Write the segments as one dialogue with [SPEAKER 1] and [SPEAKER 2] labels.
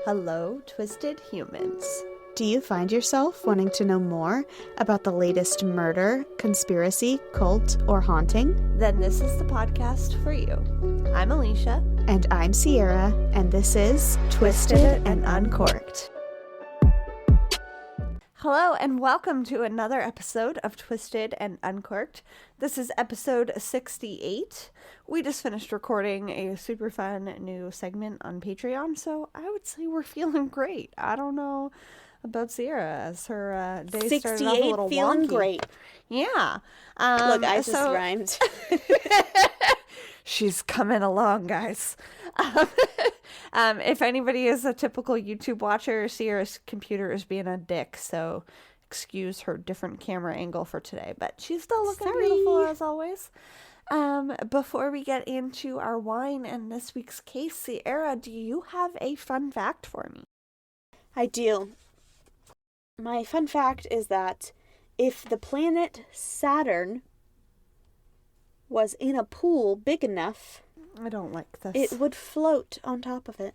[SPEAKER 1] Hello, twisted humans.
[SPEAKER 2] Do you find yourself wanting to know more about the latest murder, conspiracy, cult, or haunting?
[SPEAKER 1] Then this is the podcast for you. I'm Alecia.
[SPEAKER 2] And I'm Sierra, and this is Twisted and Uncorked.
[SPEAKER 1] Hello, and welcome to another episode of Twisted and Uncorked. This is episode 68. We just finished recording a super fun new segment on Patreon, so I would say we're feeling great. I don't know about Sierra as her day started off a little
[SPEAKER 2] feeling
[SPEAKER 1] wonky.
[SPEAKER 2] Great.
[SPEAKER 1] Yeah.
[SPEAKER 2] Look, I just rhymed.
[SPEAKER 1] She's coming along, guys. If anybody is a typical YouTube watcher, Sierra's computer is being a dick, so excuse her different camera angle for today. But she's still looking beautiful as always. Before we get into our wine and this week's case, Sierra, do you have a fun fact for me?
[SPEAKER 2] I do. My fun fact is that if the planet Saturn was in a pool big enough,
[SPEAKER 1] I don't like this.
[SPEAKER 2] it would float on top of it.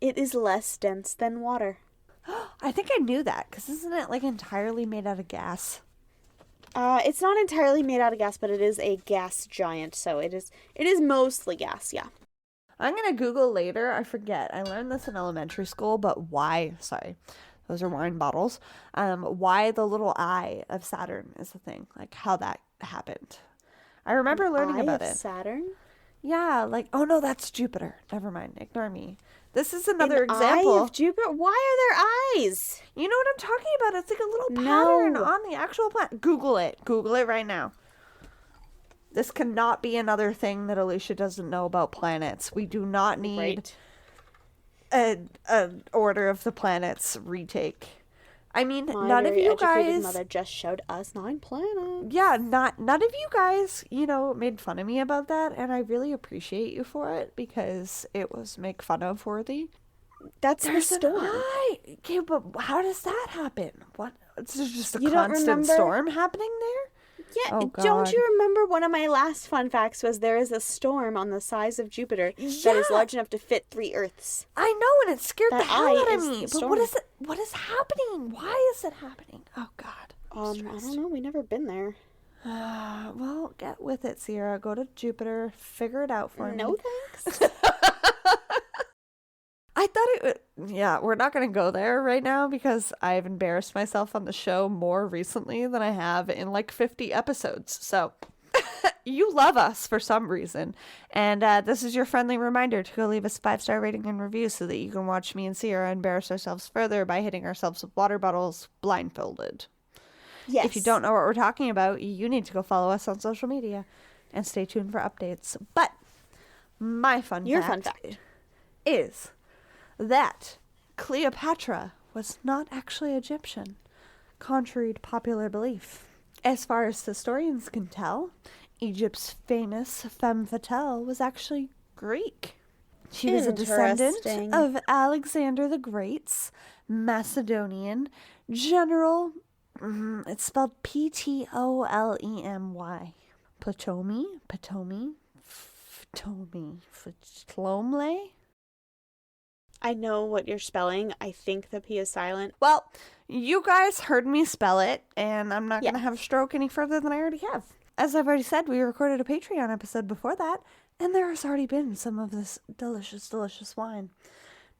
[SPEAKER 2] It is less dense than water.
[SPEAKER 1] I think I knew that, because isn't it like entirely made out of gas?
[SPEAKER 2] It's not entirely made out of gas, but it is a gas giant, so it is mostly gas, yeah.
[SPEAKER 1] I'm going to Google later. I forget. I learned this in elementary school, but why? Sorry. Those are wine bottles. Why the little eye of Saturn is the thing. Like how that happened. I remember learning about it.
[SPEAKER 2] Saturn?
[SPEAKER 1] Yeah, like, oh no, that's Jupiter. Never mind. Ignore me. This is another example.
[SPEAKER 2] Eye of Jupiter? Why are there eyes?
[SPEAKER 1] You know what I'm talking about? It's like a little pattern on the actual planet. Google it. Google it right now. This cannot be another thing that Alecia doesn't know about planets. We do not need an Order of the Planets retake. I mean, none of you guys.
[SPEAKER 2] Mother just showed us 9 planets.
[SPEAKER 1] Yeah, none of you guys, made fun of me about that, and I really appreciate you for it because it was make fun of worthy.
[SPEAKER 2] That's the storm.
[SPEAKER 1] Okay, but how does that happen? What? It's just a
[SPEAKER 2] You
[SPEAKER 1] constant storm happening there?
[SPEAKER 2] Yeah,
[SPEAKER 1] oh, God.
[SPEAKER 2] Don't you remember one of my last fun facts was there is a storm on the size of Jupiter that is large enough to fit 3 Earths.
[SPEAKER 1] I know, and it scared the hell out of me. But what is it? What is happening? Why is it happening? Oh, God.
[SPEAKER 2] I don't know. We've never been there.
[SPEAKER 1] Well, get with it, Sierra. Go to Jupiter. Figure it out for me.
[SPEAKER 2] No, thanks.
[SPEAKER 1] I thought we're not going to go there right now because I've embarrassed myself on the show more recently than I have in like 50 episodes. So you love us for some reason. And this is your friendly reminder to go leave us a 5-star rating and review so that you can watch me and Sierra embarrass ourselves further by hitting ourselves with water bottles blindfolded.
[SPEAKER 2] Yes.
[SPEAKER 1] If you don't know what we're talking about, you need to go follow us on social media and stay tuned for updates. But my fun fact is that Cleopatra was not actually Egyptian, contrary to popular belief. As far as historians can tell, Egypt's famous femme fatale was actually Greek. She was a descendant of Alexander the Great's Macedonian general. It's spelled Ptolemy. Ptolemy.
[SPEAKER 2] I know what you're spelling. I think the P is silent.
[SPEAKER 1] Well, you guys heard me spell it, and I'm not going to have a stroke any further than I already have. As I've already said, we recorded a Patreon episode before that, and there has already been some of this delicious, delicious wine.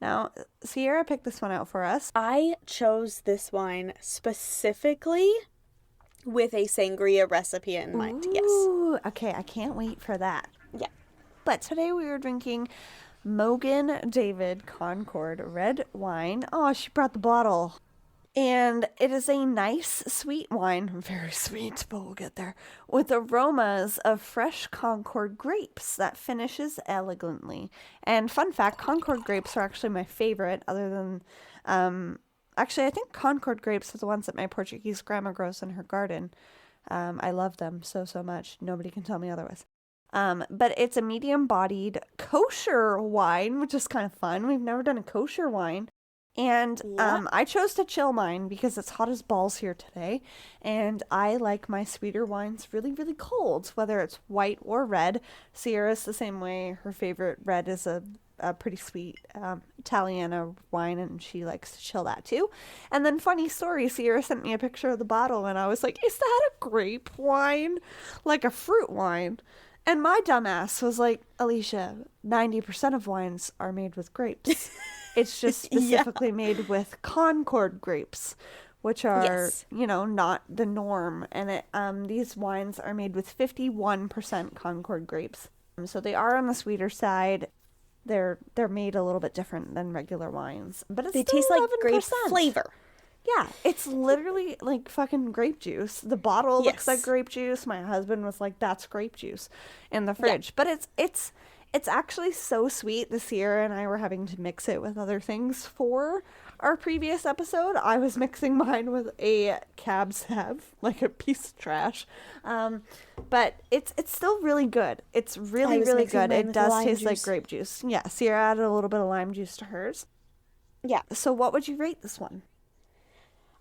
[SPEAKER 1] Now, Sierra picked this one out for us.
[SPEAKER 2] I chose this wine specifically with a sangria recipe in mind.
[SPEAKER 1] Ooh,
[SPEAKER 2] yes.
[SPEAKER 1] Okay, I can't wait for that.
[SPEAKER 2] Yeah.
[SPEAKER 1] But today we are drinking Mogen David Concord red wine. Oh, she brought the bottle. And it is a nice, sweet wine. Very sweet, but we'll get there. With aromas of fresh Concord grapes that finishes elegantly. And fun fact, Concord grapes are actually my favorite other than... actually, I think Concord grapes are the ones that my Portuguese grandma grows in her garden. I love them so much. Nobody can tell me otherwise. But it's a medium-bodied kosher wine, which is kind of fun. We've never done a kosher wine. And I chose to chill mine because it's hot as balls here today. And I like my sweeter wines really, really cold, whether it's white or red. Sierra's the same way. Her favorite red is a a pretty sweet Italiana wine, and she likes to chill that too. And then funny story, Sierra sent me a picture of the bottle, and I was like, is that a grape wine? Like a fruit wine? And my dumbass was like, Alecia, 90% of wines are made with grapes. It's just specifically made with Concord grapes, which are, not the norm. And these wines are made with 51% Concord grapes. So they are on the sweeter side. They're made a little bit different than regular wines, but they
[SPEAKER 2] taste like grape flavor.
[SPEAKER 1] Yeah, it's literally like fucking grape juice. The bottle looks like grape juice. My husband was like, "That's grape juice," in the fridge. But it's actually so sweet. The Sierra and I were having to mix it with other things for our previous episode. I was mixing mine with a Cab Sav, like a piece of trash. But it's still really good. It's really, really good. It does taste like grape juice. Yeah, Sierra added a little bit of lime juice to hers.
[SPEAKER 2] Yeah.
[SPEAKER 1] So what would you rate this one?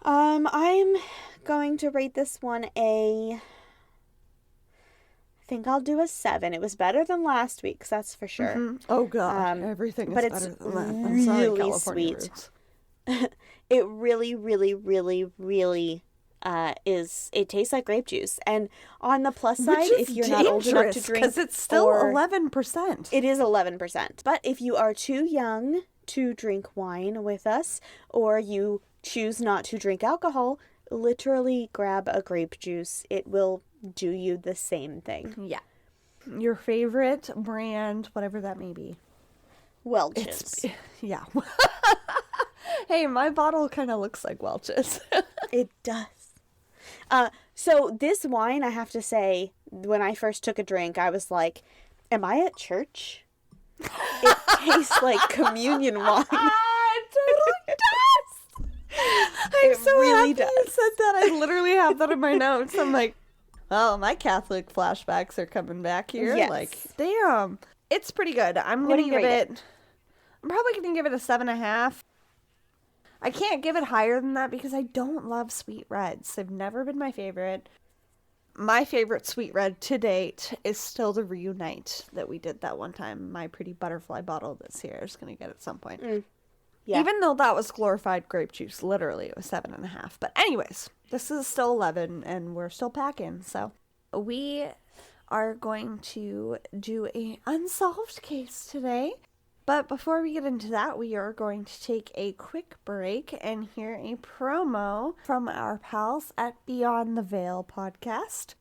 [SPEAKER 2] I'm going to rate this one I think I'll do a 7. It was better than last week's, that's for sure.
[SPEAKER 1] Mm-hmm. Oh god, everything is better than that. I'm sorry,
[SPEAKER 2] really
[SPEAKER 1] California
[SPEAKER 2] sweet. It really, really, really, really is. It tastes like grape juice. And on the plus side, if you're not old enough to drink,
[SPEAKER 1] because it's still 11%.
[SPEAKER 2] It is 11%. But if you are too young to drink wine with us, or you choose not to drink alcohol, literally grab a grape juice. It will do you the same thing.
[SPEAKER 1] Yeah. Your favorite brand, whatever that may be.
[SPEAKER 2] Welch's.
[SPEAKER 1] Yeah. Hey, my bottle kind of looks like Welch's.
[SPEAKER 2] It does. So this wine, I have to say, when I first took a drink, I was like, am I at church? It tastes like communion wine.
[SPEAKER 1] It totally does. I'm so really happy you said that. I literally have that in my notes. I'm like, oh, my Catholic flashbacks are coming back here.
[SPEAKER 2] Yes.
[SPEAKER 1] Like, damn. It's pretty good. I'm probably going to give it a 7.5. I can't give it higher than that because I don't love sweet reds. They've never been my favorite. My favorite sweet red to date is still the Reunite that we did that one time. My Pretty Butterfly bottle that Sierra's going to get at some point. Yeah. Even though that was glorified grape juice, literally it was 7.5. But anyways, this is still 11 and we're still packing. So we are going to do a unsolved case today. But before we get into that, we are going to take a quick break and hear a promo from our pals at Beyond the Veil podcast.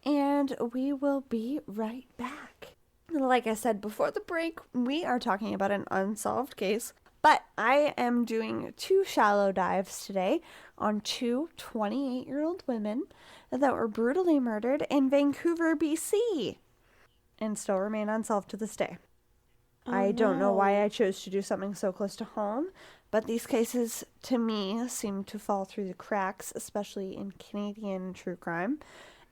[SPEAKER 1] And we will be right back. Like I said before the break, we are talking about an unsolved case. But I am doing 2 shallow dives today on 2 28-year-old women that were brutally murdered in Vancouver, BC, and still remain unsolved to this day. I don't know why I chose to do something so close to home, but these cases, to me, seem to fall through the cracks, especially in Canadian true crime.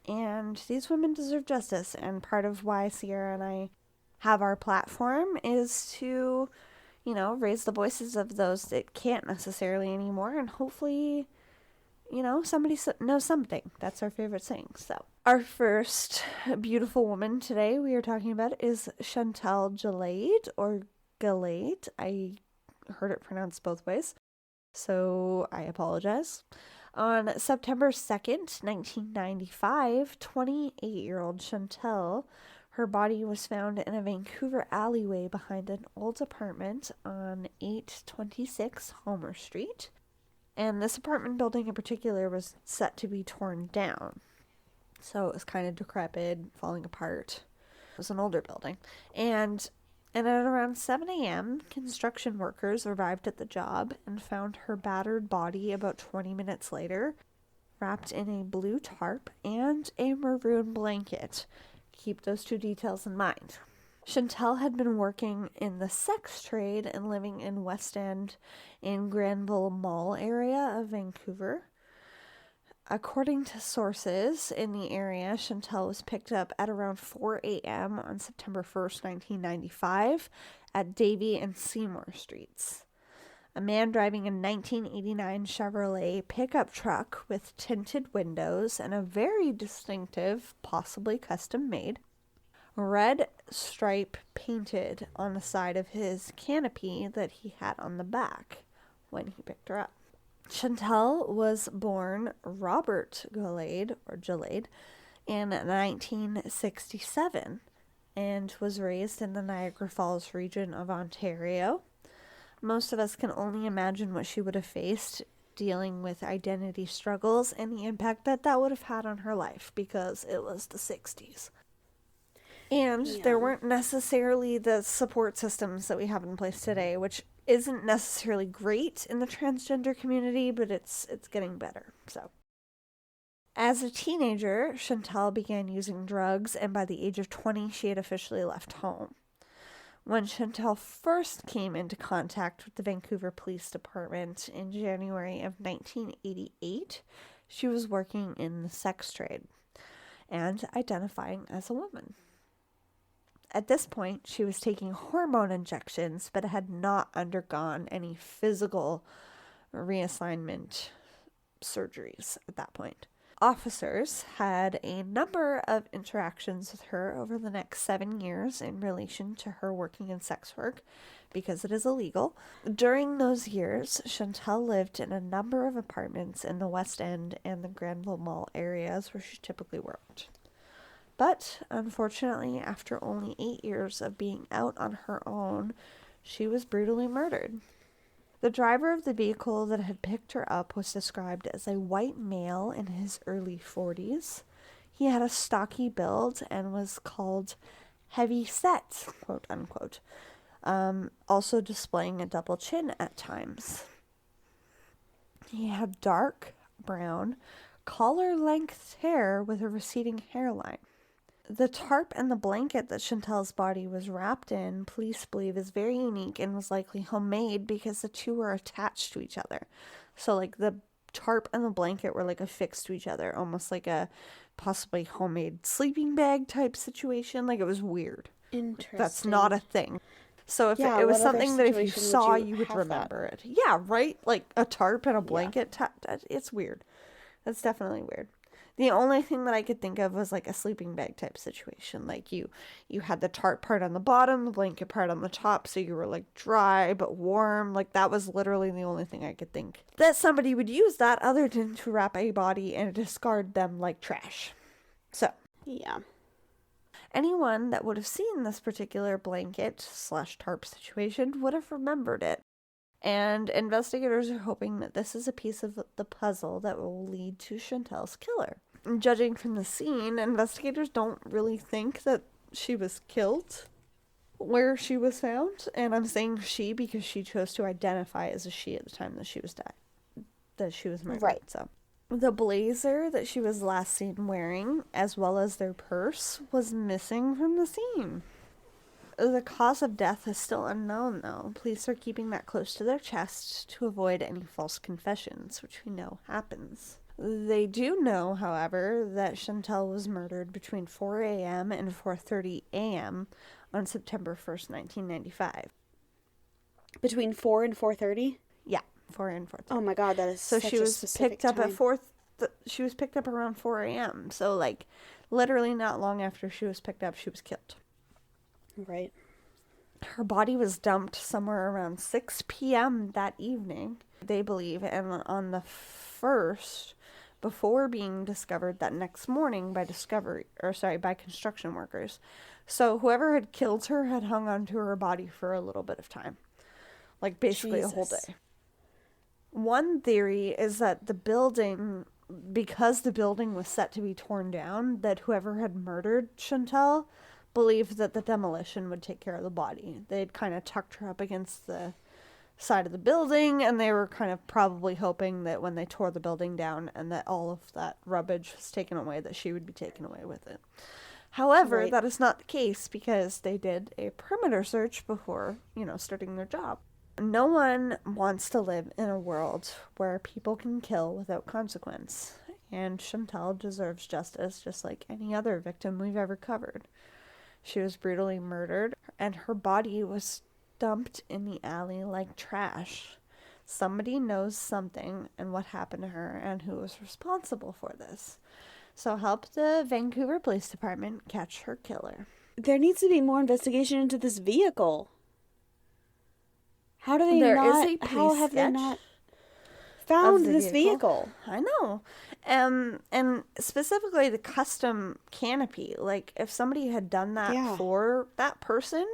[SPEAKER 1] And these women deserve justice, and part of why Sierra and I have our platform is to, raise the voices of those that can't necessarily anymore, and hopefully, somebody knows something. That's our favorite thing. So our first beautiful woman today we are talking about is Chantel Gillade, or Gillade. I heard it pronounced both ways, so I apologize. On September 2nd, 1995, 28-year-old Chantel, her body was found in a Vancouver alleyway behind an old apartment on 826 Homer Street. And this apartment building in particular was set to be torn down. So it was kind of decrepit, falling apart. It was an older building. And at around 7 a.m., construction workers arrived at the job and found her battered body about 20 minutes later, wrapped in a blue tarp and a maroon blanket. Keep those 2 details in mind. Chantel had been working in the sex trade and living in West End in Granville Mall area of Vancouver. According to sources in the area, Chantel was picked up at around 4 a.m. on September 1st, 1995 at Davie and Seymour Streets. A man driving a 1989 Chevrolet pickup truck with tinted windows and a very distinctive, possibly custom-made, red stripe painted on the side of his canopy that he had on the back when he picked her up. Chantel was born Robert Gillade, or Gillade, in 1967 and was raised in the Niagara Falls region of Ontario. Most of us can only imagine what she would have faced dealing with identity struggles and the impact that that would have had on her life, because it was the 60s. And there weren't necessarily the support systems that we have in place today, which isn't necessarily great in the transgender community, but it's getting better. So, as a teenager, Chantel began using drugs, and by the age of 20, she had officially left home. When Chantel first came into contact with the Vancouver Police Department in January of 1988, she was working in the sex trade and identifying as a woman. At this point, she was taking hormone injections, but had not undergone any physical reassignment surgeries at that point. Officers had a number of interactions with her over the next 7 years in relation to her working in sex work, because it is illegal. During those years, Chantel lived in a number of apartments in the West End and the Granville Mall areas where she typically worked. But, unfortunately, after only 8 years of being out on her own, she was brutally murdered. The driver of the vehicle that had picked her up was described as a white male in his early 40s. He had a stocky build and was called heavy set, quote unquote, also displaying a double chin at times. He had dark brown, collar-length hair with a receding hairline. The tarp and the blanket that Chantel's body was wrapped in, police believe, is very unique and was likely homemade because the two were attached to each other. So, like, the tarp and the blanket were, like, affixed to each other, almost like a possibly homemade sleeping bag type situation. Like, it was weird.
[SPEAKER 2] Interesting.
[SPEAKER 1] That's not a thing. So, if it was something that if you saw, you would remember it. Yeah, right? Like, a tarp and a blanket, it's weird. That's definitely weird. The only thing that I could think of was like a sleeping bag type situation. Like you had the tarp part on the bottom, the blanket part on the top, so you were like dry but warm. Like that was literally the only thing I could think that somebody would use that other than to wrap a body and discard them like trash. So,
[SPEAKER 2] yeah.
[SPEAKER 1] Anyone that would have seen this particular blanket/tarp situation would have remembered it. And investigators are hoping that this is a piece of the puzzle that will lead to Chantel's killer. Judging from the scene, investigators don't really think that she was killed where she was found. And I'm saying she because she chose to identify as a she at the time that she was murdered.
[SPEAKER 2] Right.
[SPEAKER 1] So the blazer that she was last seen wearing, as well as their purse, was missing from the scene. The cause of death is still unknown, though. Police are keeping that close to their chest to avoid any false confessions, which we know happens. They do know, however, that Chantel was murdered between 4 a.m. and 4:30 a.m. on September 1st, 1995.
[SPEAKER 2] Between 4 and 4:30?
[SPEAKER 1] Yeah, 4 and 4:30.
[SPEAKER 2] Oh my god, that is such a specific time.
[SPEAKER 1] She was picked up around 4 a.m. So, like, literally not long after she was picked up, she was killed.
[SPEAKER 2] Right.
[SPEAKER 1] Her body was dumped somewhere around 6 p.m. that evening, they believe, and on the 1st, before being discovered that next morning by construction workers. So whoever had killed her had hung onto her body for a little bit of time. Like, basically a whole day. One theory is that because the building was set to be torn down, that whoever had murdered Chantel believed that the demolition would take care of the body. They'd kind of tucked her up against the side of the building, and they were kind of probably hoping that when they tore the building down and that all of that rubbish was taken away, that she would be taken away with it. However, that is not the case because they did a perimeter search before, starting their job. No one wants to live in a world where people can kill without consequence, and Chantel deserves justice just like any other victim we've ever covered. She was brutally murdered, and her body was dumped in the alley like trash. Somebody knows something and what happened to her and who was responsible for this. So help the Vancouver Police Department catch her killer.
[SPEAKER 2] there needs to be more investigation into this vehicle. How do they
[SPEAKER 1] There
[SPEAKER 2] not?
[SPEAKER 1] is a
[SPEAKER 2] How
[SPEAKER 1] police
[SPEAKER 2] have they
[SPEAKER 1] sketch
[SPEAKER 2] not found
[SPEAKER 1] of the
[SPEAKER 2] this vehicle?
[SPEAKER 1] I know. And specifically the custom canopy. Like, if somebody had done that
[SPEAKER 2] Yeah.
[SPEAKER 1] for that person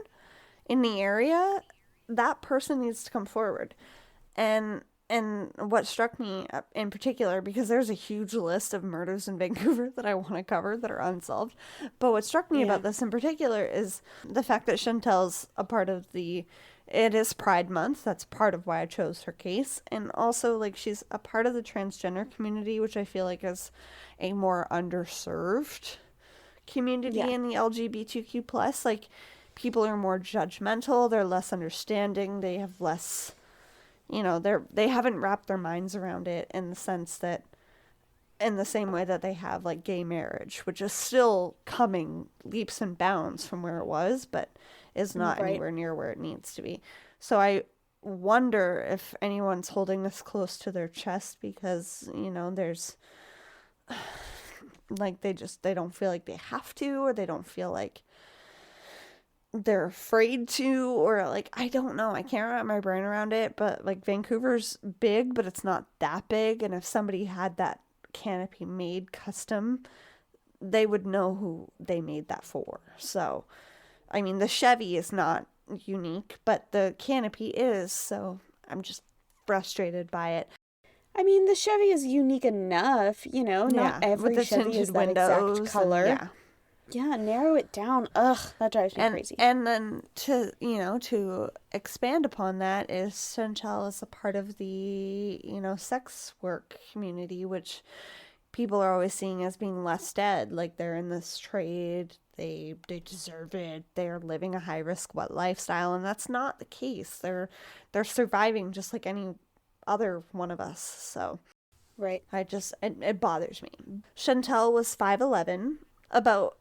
[SPEAKER 1] in the area, that person needs to come forward. And what struck me in particular, because there's a huge list of murders in Vancouver that I want to cover that are unsolved, but what struck me about this in particular is the fact that Chantel's a part of it is Pride Month. That's part of why I chose her case. And also, like, she's a part of the transgender community, which I feel like is a more underserved community in the LGBTQ plus. Like, people are more judgmental, they're less understanding, they have less, they haven't wrapped their minds around it in the sense that, in the same way that they have, like, gay marriage, which is still coming leaps and bounds from where it was, but is not anywhere near where it needs to be. So I wonder if anyone's holding this close to their chest because, there's, like, they don't feel like they have to, or they don't feel like they're afraid to, or, like, I don't know. I can't wrap my brain around it, but, like, Vancouver's big, but it's not that big. And if somebody had that canopy made custom, they would know who they made that for. So, I mean, the Chevy is not unique, but the canopy is. So I'm just frustrated by it.
[SPEAKER 2] I mean, the Chevy is unique enough, not every Chevy is that exact color. Yeah, narrow it down. Ugh, that drives me crazy.
[SPEAKER 1] And then to expand upon that is Chantel is a part of the, sex work community, which people are always seeing as being less dead. Like, they're in this trade, they deserve it, they're living a high risk lifestyle, and that's not the case. They're surviving just like any other one of us. So
[SPEAKER 2] right.
[SPEAKER 1] It bothers me. Chantel was 5'11", about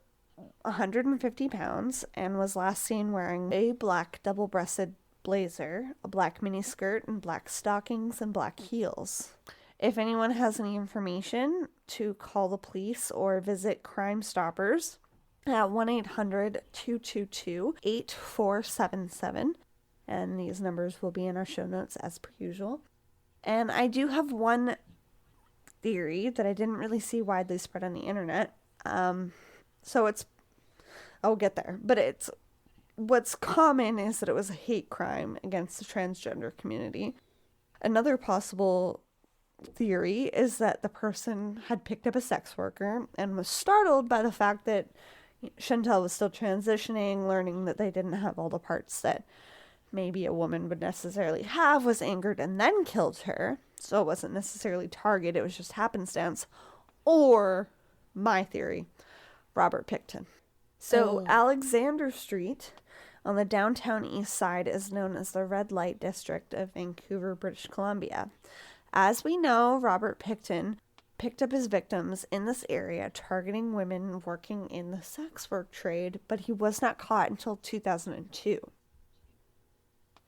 [SPEAKER 1] 150 pounds, and was last seen wearing a black double-breasted blazer, a black miniskirt, and black stockings and black heels. If anyone has any information, to call the police or visit Crime Stoppers at 1-800-222-8477. And these numbers will be in our show notes as per usual. And I do have one theory that I didn't really see widely spread on the internet. So I'll get there. But what's common is that it was a hate crime against the transgender community. Another possible theory is that the person had picked up a sex worker and was startled by the fact that Chantel was still transitioning, learning that they didn't have all the parts that maybe a woman would necessarily have, was angered and then killed her. So it wasn't necessarily target, it was just happenstance. Or, my theory, Robert Pickton. So Alexander Street on the downtown east side is known as the Red Light District of Vancouver, British Columbia. As we know, Robert Pickton picked up his victims in this area, targeting women working in the sex work trade, but he was not caught until 2002.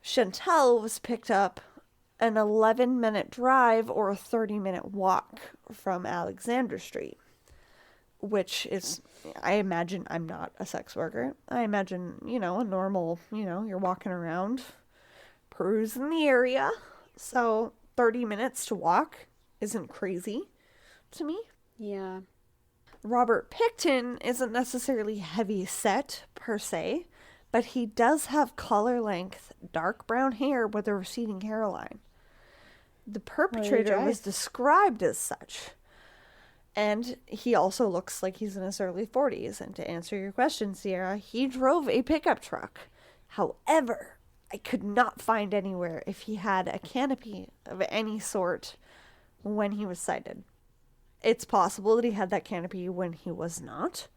[SPEAKER 1] Chantel was picked up an 11-minute drive or a 30-minute walk from Alexander Street, which is, I imagine, I'm not a sex worker. I imagine, a normal, you're walking around, perusing the area. So 30 minutes to walk isn't crazy to me.
[SPEAKER 2] Yeah.
[SPEAKER 1] Robert Pickton isn't necessarily heavy set per se, but he does have collar length, dark brown hair with a receding hairline. The perpetrator was described as such. And he also looks like he's in his early 40s. And to answer your question, Sierra, he drove a pickup truck. However, I could not find anywhere if he had a canopy of any sort when he was sighted. It's possible that he had that canopy when he was not.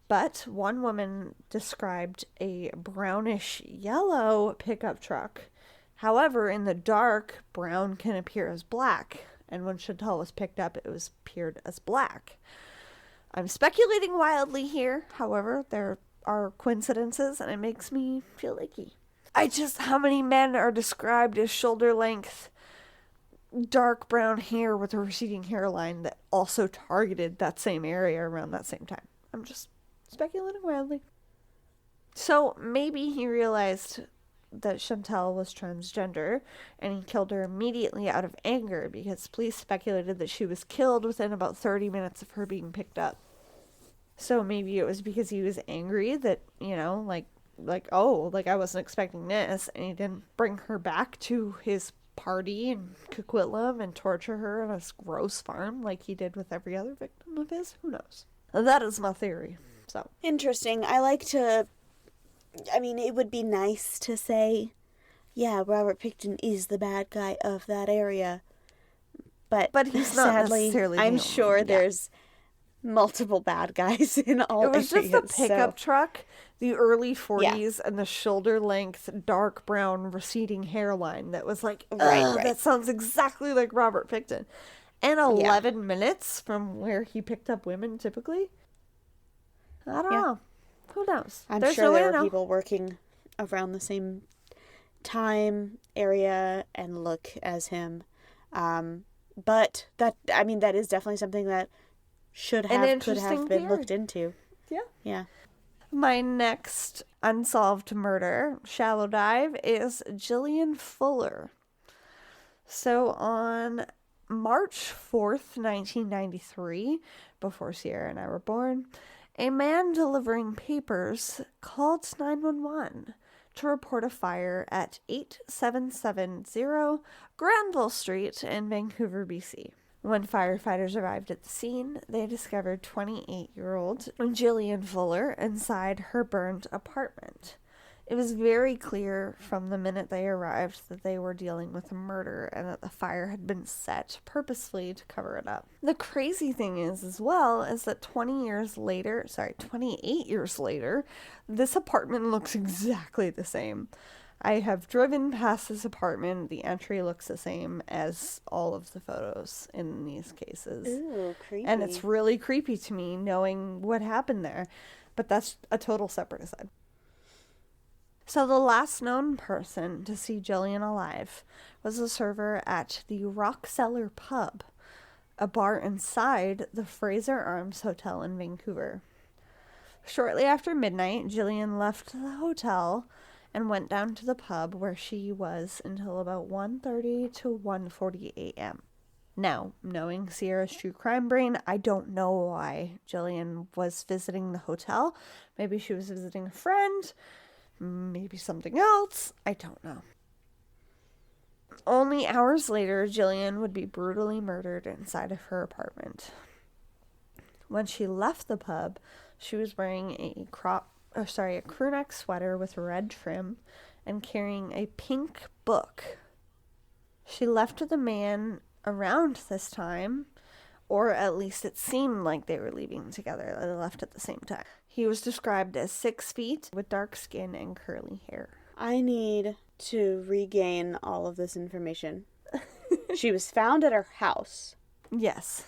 [SPEAKER 1] But one woman described a brownish yellow pickup truck. However, in the dark, brown can appear as black. And when Chantel was picked up, it was appeared as black. I'm speculating wildly here. However, there are coincidences, and it makes me feel icky. How many men are described as shoulder length, dark brown hair with a receding hairline that also targeted that same area around that same time? I'm just speculating wildly. So maybe he realized that Chantel was transgender, and he killed her immediately out of anger because police speculated that she was killed within about 30 minutes of her being picked up. So maybe it was because he was angry that, I wasn't expecting this, and he didn't bring her back to his party in Coquitlam and torture her on a gross farm like he did with every other victim of his. Who knows? That is my theory. So
[SPEAKER 2] Interesting. It would be nice to say, yeah, Robert Pickton is the bad guy of that area. But
[SPEAKER 1] he's not
[SPEAKER 2] sadly,
[SPEAKER 1] necessarily
[SPEAKER 2] I'm
[SPEAKER 1] the
[SPEAKER 2] sure
[SPEAKER 1] only,
[SPEAKER 2] there's multiple bad guys in all areas.
[SPEAKER 1] It was just a pickup truck, the early 40s,
[SPEAKER 2] Yeah.
[SPEAKER 1] and the shoulder-length, dark brown, receding hairline that was like,
[SPEAKER 2] Right.
[SPEAKER 1] that sounds exactly like Robert Pickton. And 11 minutes from where he picked up women, typically. I don't know. Who knows?
[SPEAKER 2] I'm
[SPEAKER 1] There's
[SPEAKER 2] sure
[SPEAKER 1] no way
[SPEAKER 2] there
[SPEAKER 1] to
[SPEAKER 2] were
[SPEAKER 1] know.
[SPEAKER 2] people working around the same time, area, and look as him. But that is definitely something that could have
[SPEAKER 1] interesting
[SPEAKER 2] been
[SPEAKER 1] theory.
[SPEAKER 2] looked into.
[SPEAKER 1] Yeah.
[SPEAKER 2] Yeah.
[SPEAKER 1] My next unsolved murder, shallow dive, is Jillian Fuller. So on March 4th, 1993, before Sierra and I were born, a man delivering papers called 911 to report a fire at 8770 Granville Street in Vancouver, BC. When firefighters arrived at the scene, they discovered 28-year-old Jillian Fuller inside her burned apartment. It was very clear from the minute they arrived that they were dealing with a murder and that the fire had been set purposefully to cover it up. The crazy thing is, as well, is that 28 years later, this apartment looks exactly the same. I have driven past this apartment. The entry looks the same as all of the photos in these cases.
[SPEAKER 2] Ooh, creepy.
[SPEAKER 1] And it's really creepy to me knowing what happened there. But that's a total separate aside. So the last known person to see Jillian alive was a server at the Rock Cellar Pub, a bar inside the Fraser Arms Hotel in Vancouver. Shortly after midnight, Jillian left the hotel and went down to the pub where she was until about 1:30 to 1:40 a.m. Now, knowing Sierra's true crime brain, I don't know why Jillian was visiting the hotel. Maybe she was visiting a friend. Maybe something else. I don't know. Only hours later, Jillian would be brutally murdered inside of her apartment. When she left the pub, she was wearing a crew neck sweater with red trim and carrying a pink book. She left the man around this time, or at least it seemed like they were leaving together. They left at the same time. He was described as 6 feet with dark skin and curly hair.
[SPEAKER 2] I need to regain all of this information. She was found at her house.
[SPEAKER 1] Yes.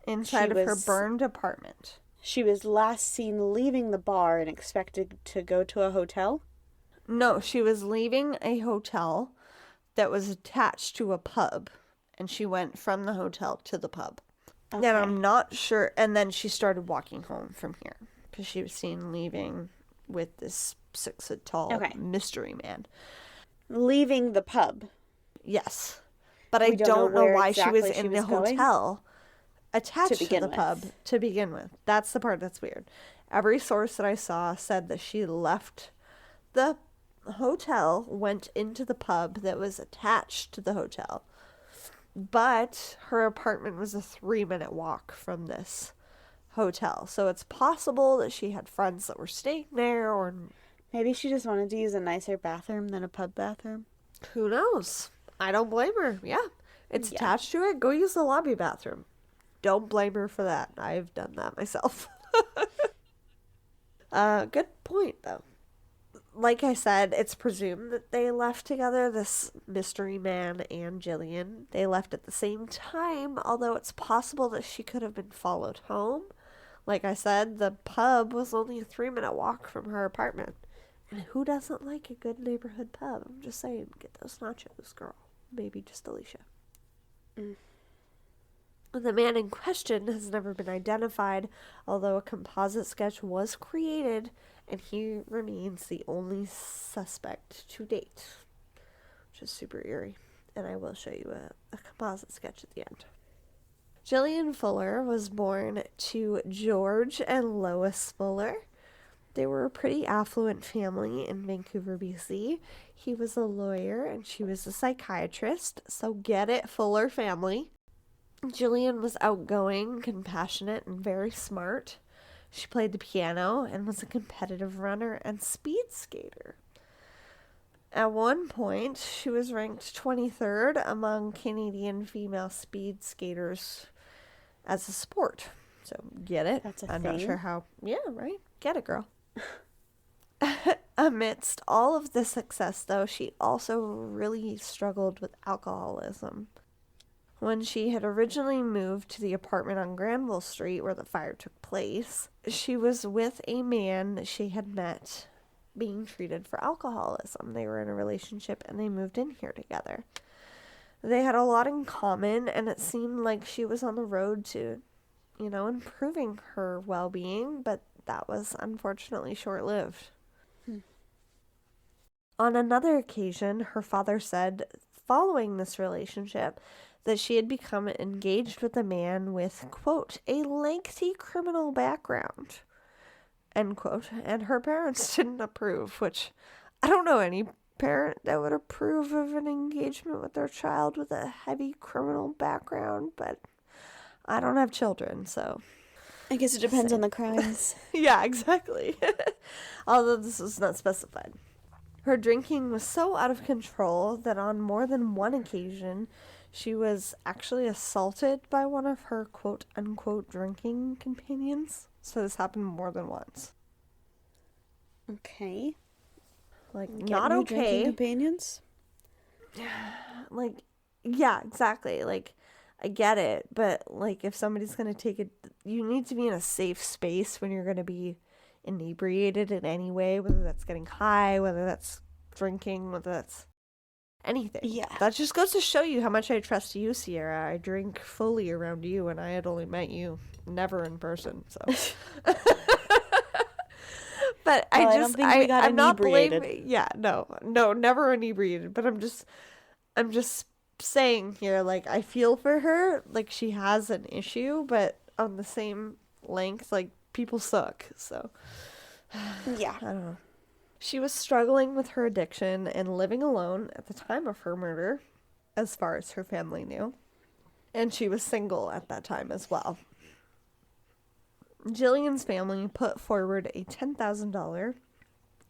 [SPEAKER 1] Inside of her burned apartment.
[SPEAKER 2] She was last seen leaving the bar and expected to go to a hotel?
[SPEAKER 1] No, she was leaving a hotel that was attached to a pub. And she went from the hotel to the pub.
[SPEAKER 2] Okay.
[SPEAKER 1] And I'm not sure. And then she started walking home from here. Because she was seen leaving with this 6-foot-tall mystery man.
[SPEAKER 2] Leaving the pub?
[SPEAKER 1] Yes. But I don't know why she was in the hotel attached to the pub to begin with. That's the part that's weird. Every source that I saw said that she left the hotel, went into the pub that was attached to the hotel. But her apartment was a 3-minute walk from this hotel. So it's possible that she had friends that were staying there, or
[SPEAKER 2] maybe she just wanted to use a nicer bathroom than a pub bathroom.
[SPEAKER 1] Who knows? I don't blame her. Yeah. It's attached to it. Go use the lobby bathroom. Don't blame her for that. I've done that myself. Good point, though. Like I said, it's presumed that they left together, this mystery man and Jillian. They left at the same time, although it's possible that she could have been followed home. Like I said, the pub was only a 3-minute walk from her apartment. And who doesn't like a good neighborhood pub? I'm just saying, get those nachos, girl. Maybe just Alecia. The man in question has never been identified, although a composite sketch was created and he remains the only suspect to date, which is super eerie. And I will show you a composite sketch at the end. Jillian Fuller was born to George and Lois Fuller. They were a pretty affluent family in Vancouver, BC. He was a lawyer and she was a psychiatrist, so get it, Fuller family. Jillian was outgoing, compassionate, and very smart. She played the piano and was a competitive runner and speed skater. At one point, she was ranked 23rd among Canadian female speed skaters as a sport. So, get it?
[SPEAKER 2] That's a
[SPEAKER 1] I'm
[SPEAKER 2] thing.
[SPEAKER 1] not sure how. Yeah, right? Get it, girl. Amidst all of the success, though, she also really struggled with alcoholism. When she had originally moved to the apartment on Granville Street where the fire took place, she was with a man that she had met being treated for alcoholism. They were in a relationship and they moved in here together. They had a lot in common, and it seemed like she was on the road to, improving her well-being, but that was unfortunately short-lived. On another occasion, her father said, following this relationship, that she had become engaged with a man with, quote, a lengthy criminal background, end quote, and her parents didn't approve, which I don't know any parent that would approve of an engagement with their child with a heavy criminal background, but I don't have children, so.
[SPEAKER 2] I guess it depends on the crimes.
[SPEAKER 1] Yeah, exactly. Although this was not specified. Her drinking was so out of control that on more than one occasion, she was actually assaulted by one of her quote-unquote drinking companions. So this happened more than once.
[SPEAKER 2] Okay.
[SPEAKER 1] Like, not okay.
[SPEAKER 2] Drinking companions?
[SPEAKER 1] Like, yeah, exactly. Like, I get it. But, like, if somebody's going to take it, you need to be in a safe space when you're going to be inebriated in any way, whether that's getting high, whether that's drinking, whether that's anything.
[SPEAKER 2] Yeah.
[SPEAKER 1] That just goes to show you how much I trust you, Sierra. I drink fully around you, and I had only met you never in person, so. But
[SPEAKER 2] well, I don't think we got
[SPEAKER 1] I'm
[SPEAKER 2] inebriated.
[SPEAKER 1] not blaming. Yeah, no, never inebriated. But I'm just saying here, like, I feel for her. Like, she has an issue, but on the same length, like, people suck. So,
[SPEAKER 2] yeah,
[SPEAKER 1] I don't know. She was struggling with her addiction and living alone at the time of her murder, as far as her family knew. And she was single at that time as well. Jillian's family put forward a $10,000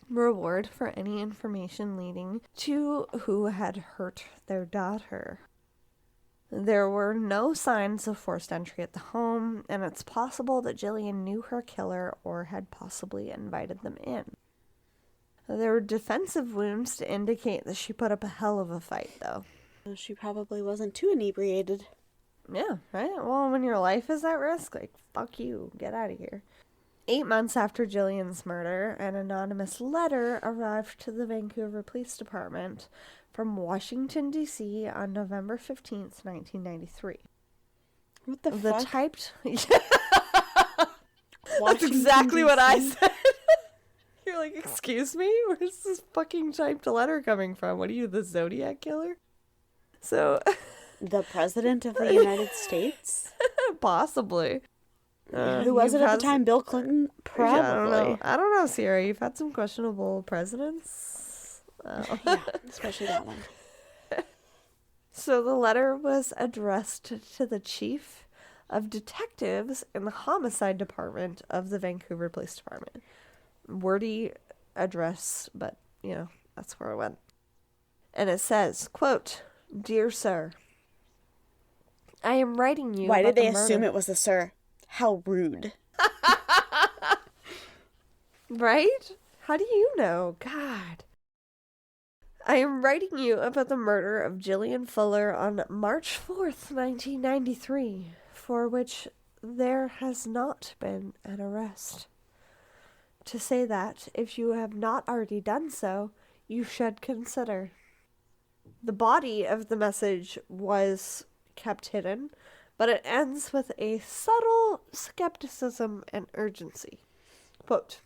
[SPEAKER 1] reward for any information leading to who had hurt their daughter. There were no signs of forced entry at the home, and it's possible that Jillian knew her killer or had possibly invited them in. There were defensive wounds to indicate that she put up a hell of a fight, though.
[SPEAKER 2] She probably wasn't too inebriated.
[SPEAKER 1] Yeah, right? Well, when your life is at risk, like, fuck you, get out of here. 8 months after Jillian's murder, an anonymous letter arrived to the Vancouver Police Department from Washington, D.C. on November 15th, 1993.
[SPEAKER 2] What the fuck?
[SPEAKER 1] Typed...
[SPEAKER 2] That's
[SPEAKER 1] exactly what I said. You're like, excuse me? Where's this fucking typed letter coming from? What are you, the Zodiac Killer? So...
[SPEAKER 2] The President of the United States?
[SPEAKER 1] Possibly.
[SPEAKER 2] Who was it at the time? Bill Clinton? Probably.
[SPEAKER 1] I don't know, Sierra. You've had some questionable presidents. Oh.
[SPEAKER 2] Yeah, especially that one.
[SPEAKER 1] So the letter was addressed to the chief of detectives in the homicide department of the Vancouver Police Department. Wordy address, but, that's where it went. And it says, quote, "Dear Sir, I am writing you."
[SPEAKER 2] Why did they
[SPEAKER 1] murder.
[SPEAKER 2] assume it was a sir? How rude.
[SPEAKER 1] Right? How do you know? God. "I am writing you about the murder of Jillian Fuller on March 4th, 1993, for which there has not been an arrest. To say that, if you have not already done so, you should consider." The body of the message was kept hidden, but it ends with a subtle skepticism and urgency. Quote,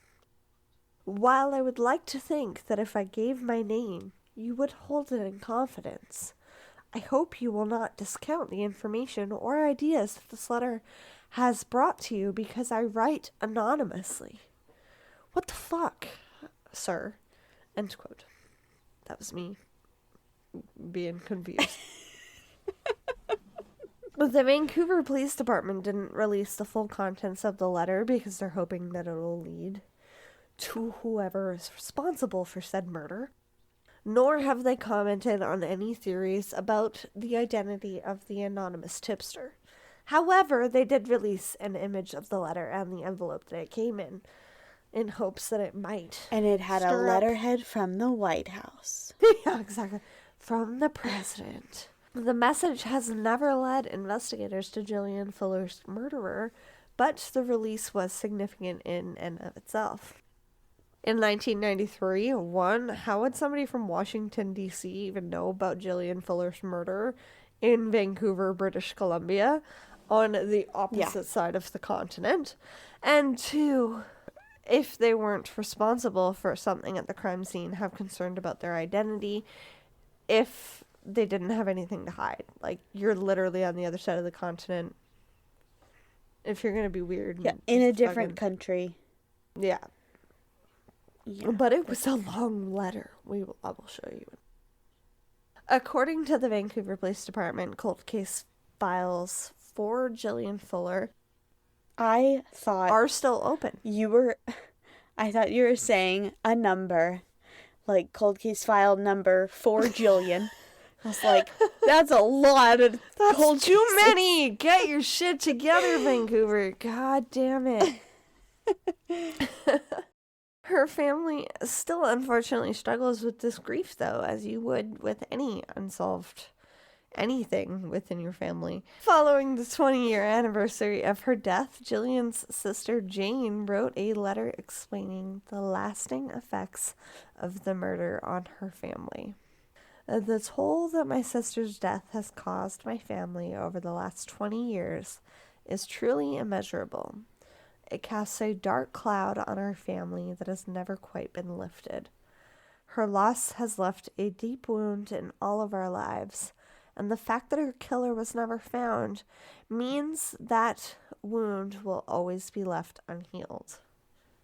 [SPEAKER 1] While I would like to think that if I gave my name, you would hold it in confidence, I hope you will not discount the information or ideas that this letter has brought to you because I write anonymously. What the fuck, sir? End quote. That was me being confused. The Vancouver Police Department didn't release the full contents of the letter because they're hoping that it will lead to whoever is responsible for said murder, nor have they commented on any theories about the identity of the anonymous tipster. However, they did release an image of the letter and the envelope that it came in hopes that it might.
[SPEAKER 2] And it had a
[SPEAKER 1] stir up-
[SPEAKER 2] letterhead from the White House.
[SPEAKER 1] Yeah, exactly. From the president. The message has never led investigators to Jillian Fuller's murderer, but the release was significant in and of itself. In 1993, how would somebody from Washington, D.C. even know about Jillian Fuller's murder in Vancouver, British Columbia, on the opposite side of the continent? And two, if they weren't responsible for something at the crime scene, have concerned about their identity if they didn't have anything to hide. Like, you're literally on the other side of the continent. If you're going to be weird.
[SPEAKER 2] Yeah, in a different country.
[SPEAKER 1] Yeah.
[SPEAKER 2] Yeah.
[SPEAKER 1] But it was a long letter. I will show you. According to the Vancouver Police Department, cold case files for Jillian Fuller
[SPEAKER 2] I thought
[SPEAKER 1] are still open.
[SPEAKER 2] I thought you were saying a number, like cold case file number for Jillian. I was like, that's a lot of
[SPEAKER 1] That's too many. Get your shit together, Vancouver. God damn it. Her family still unfortunately struggles with this grief, though, as you would with any unsolved anything within your family. Following the 20-year anniversary of her death, Jillian's sister Jane wrote a letter explaining the lasting effects of the murder on her family. The toll that my sister's death has caused my family over the last 20 years is truly immeasurable. It casts a dark cloud on our family that has never quite been lifted. Her loss has left a deep wound in all of our lives, and the fact that her killer was never found means that wound will always be left unhealed.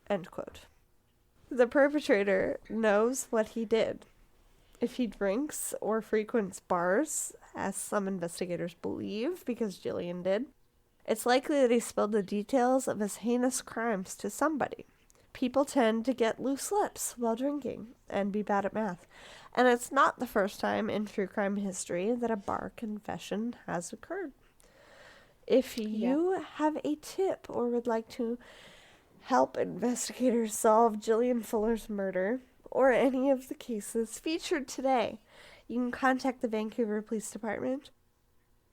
[SPEAKER 1] End quote. The perpetrator knows what he did. If he drinks or frequents bars, as some investigators believe, because Jillian did, it's likely that he spilled the details of his heinous crimes to somebody. People tend to get loose lips while drinking and be bad at math. And it's not the first time in true crime history that a bar confession has occurred. If you have a tip or would like to help investigators solve Jillian Fuller's murder or any of the cases featured today, you can contact the Vancouver Police Department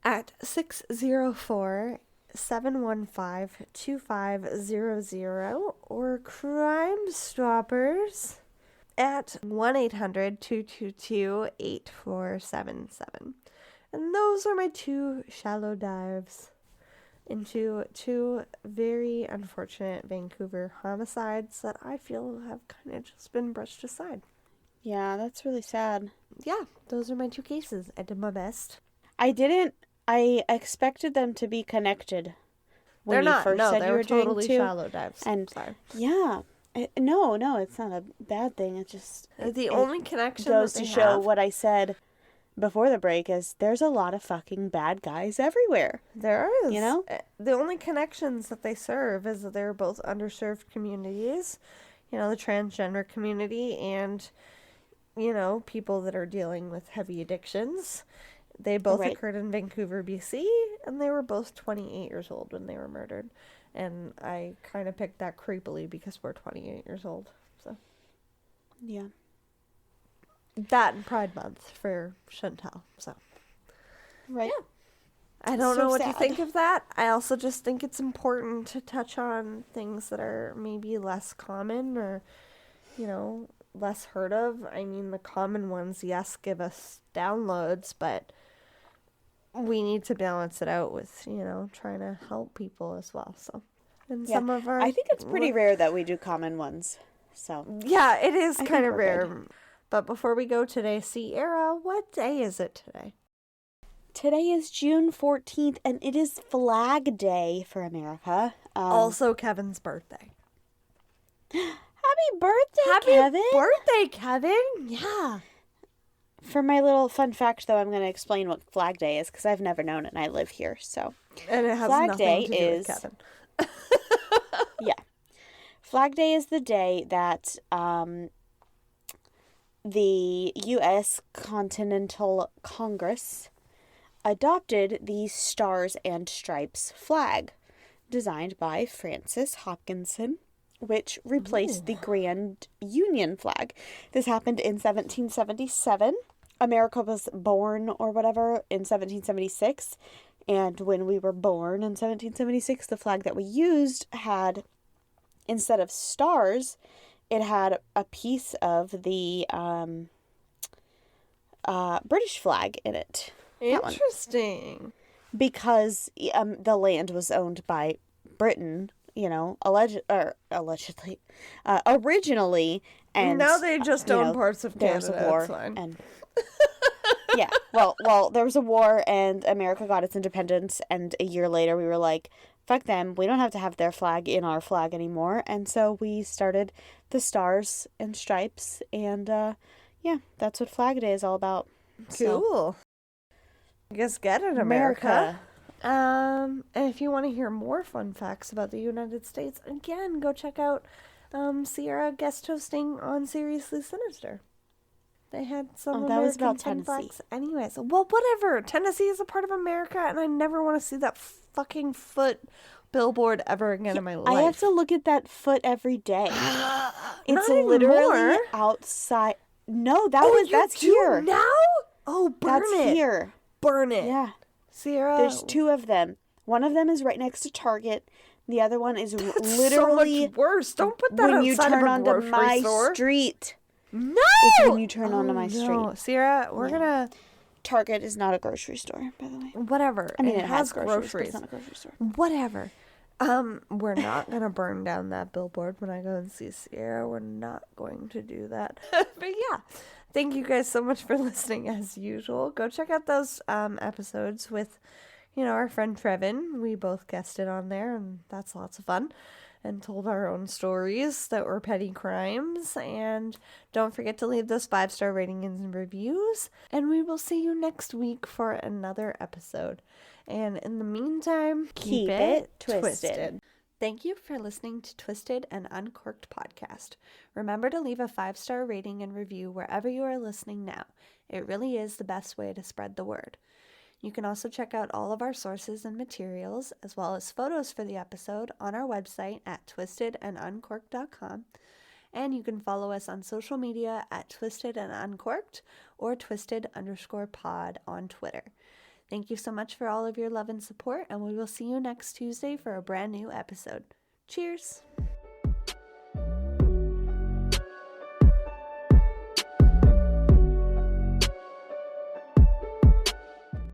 [SPEAKER 1] at 604-715-2500 or Crime Stoppers at 1-800-222-8477. And those are my two shallow dives into two very unfortunate Vancouver homicides that I feel have kind of just been brushed aside.
[SPEAKER 2] Yeah, that's really sad.
[SPEAKER 1] Yeah, those are my two cases. I did my best.
[SPEAKER 2] I expected them to be connected.
[SPEAKER 1] They're not.
[SPEAKER 2] First said
[SPEAKER 1] They
[SPEAKER 2] you
[SPEAKER 1] were
[SPEAKER 2] were doing
[SPEAKER 1] totally
[SPEAKER 2] two.
[SPEAKER 1] shallow dives.
[SPEAKER 2] And
[SPEAKER 1] sorry.
[SPEAKER 2] Yeah. No, it's not a bad thing. It's just...
[SPEAKER 1] The only connection
[SPEAKER 2] goes
[SPEAKER 1] that they
[SPEAKER 2] to show
[SPEAKER 1] have,
[SPEAKER 2] what I said before the break is there's a lot of fucking bad guys everywhere.
[SPEAKER 1] there is.
[SPEAKER 2] You know?
[SPEAKER 1] The only connections that they serve is that they're both underserved communities. You know, the transgender community and, you know, people that are dealing with heavy addictions. They both occurred in Vancouver, BC, and they were both 28 years old when they were murdered. And I kind of picked that creepily because we're 28 years old. So
[SPEAKER 2] Yeah.
[SPEAKER 1] that and Pride Month for Chantel. So
[SPEAKER 2] Right.
[SPEAKER 1] yeah. I don't
[SPEAKER 2] So
[SPEAKER 1] know what
[SPEAKER 2] sad.
[SPEAKER 1] you think of that. I also just think it's important to touch on things that are maybe less common or, you know, less heard of. I mean, the common ones, yes, give us downloads, but we need to balance it out with, you know, trying to help people as well. So, and some of our...
[SPEAKER 2] I think it's pretty rare that we do common ones. So
[SPEAKER 1] Yeah, it is
[SPEAKER 2] I
[SPEAKER 1] kind
[SPEAKER 2] think
[SPEAKER 1] of
[SPEAKER 2] we're
[SPEAKER 1] rare.
[SPEAKER 2] good.
[SPEAKER 1] But before we go today, Sierra, what day is it today?
[SPEAKER 2] Today is June 14th, and it is Flag Day for America.
[SPEAKER 1] Also Kevin's birthday.
[SPEAKER 2] Happy birthday,
[SPEAKER 1] Happy
[SPEAKER 2] Kevin!
[SPEAKER 1] birthday, Kevin! Yeah.
[SPEAKER 2] For my little fun fact, though, I'm going to explain what Flag Day is, because I've never known it, and I live here, so.
[SPEAKER 1] And it has
[SPEAKER 2] Flag
[SPEAKER 1] nothing
[SPEAKER 2] Day
[SPEAKER 1] to do
[SPEAKER 2] is,
[SPEAKER 1] with Kevin.
[SPEAKER 2] Yeah. Flag Day is the day that the U.S. Continental Congress adopted the Stars and Stripes flag, designed by Francis Hopkinson, which replaced the Grand Union flag. This happened in 1777. America was born, or whatever, in 1776. And when we were born in 1776, the flag that we used had, instead of stars, it had a piece of the British flag in it.
[SPEAKER 1] Interesting.
[SPEAKER 2] Because the land was owned by Britain, allegedly, originally, and
[SPEAKER 1] now they just own parts of
[SPEAKER 2] there was
[SPEAKER 1] Canada.
[SPEAKER 2] a war,
[SPEAKER 1] That's fine.
[SPEAKER 2] and yeah, well, there was a war, and America got its independence, and a year later we were like, fuck them, we don't have to have their flag in our flag anymore, and so we started the Stars and Stripes, and yeah, that's what Flag Day is all about.
[SPEAKER 1] Cool. I guess get it, America. And if you want to hear more fun facts about the United States, again, go check out Sierra guest hosting on Seriously Sinister. They had some
[SPEAKER 2] that was
[SPEAKER 1] American
[SPEAKER 2] about
[SPEAKER 1] fun
[SPEAKER 2] Tennessee.
[SPEAKER 1] facts. Anyways, well, whatever. Tennessee is a part of America, and I never want to see that fucking foot billboard ever again in my life.
[SPEAKER 2] I have to look at that foot every day. It's
[SPEAKER 1] Not
[SPEAKER 2] literally
[SPEAKER 1] anymore.
[SPEAKER 2] outside. No, that's here.
[SPEAKER 1] Now? Oh, burn
[SPEAKER 2] That's
[SPEAKER 1] it.
[SPEAKER 2] here.
[SPEAKER 1] Burn it.
[SPEAKER 2] Yeah.
[SPEAKER 1] Sierra.
[SPEAKER 2] There's two of them. One of them is right next to Target. The other one is literally
[SPEAKER 1] so much worse. Don't put that
[SPEAKER 2] when you
[SPEAKER 1] outside
[SPEAKER 2] turn
[SPEAKER 1] of a
[SPEAKER 2] onto
[SPEAKER 1] grocery
[SPEAKER 2] my
[SPEAKER 1] store.
[SPEAKER 2] street.
[SPEAKER 1] No!
[SPEAKER 2] It's when you turn onto my street.
[SPEAKER 1] No. Sierra, we're gonna...
[SPEAKER 2] Target is not a grocery store, by the way.
[SPEAKER 1] Whatever.
[SPEAKER 2] I mean, it
[SPEAKER 1] has
[SPEAKER 2] has groceries, but it's not a grocery store.
[SPEAKER 1] Whatever. We're not gonna burn down that billboard when I go and see Sierra. We're not going to do that. But yeah, thank you guys so much for listening as usual. Go check out those episodes with, our friend Trevin. We both guested on there, and that's lots of fun. And told our own stories that were petty crimes. And don't forget to leave those 5-star ratings and reviews. And we will see you next week for another episode. And in the meantime, keep it twisted. Thank you for listening to Twisted and Uncorked podcast. Remember to leave a 5-star rating and review wherever you are listening now. It really is the best way to spread the word. You can also check out all of our sources and materials, as well as photos for the episode, on our website at twistedanduncorked.com. And you can follow us on social media at Twisted and Uncorked or Twisted_pod on Twitter. Thank you so much for all of your love and support, and we will see you next Tuesday for a brand new episode. Cheers!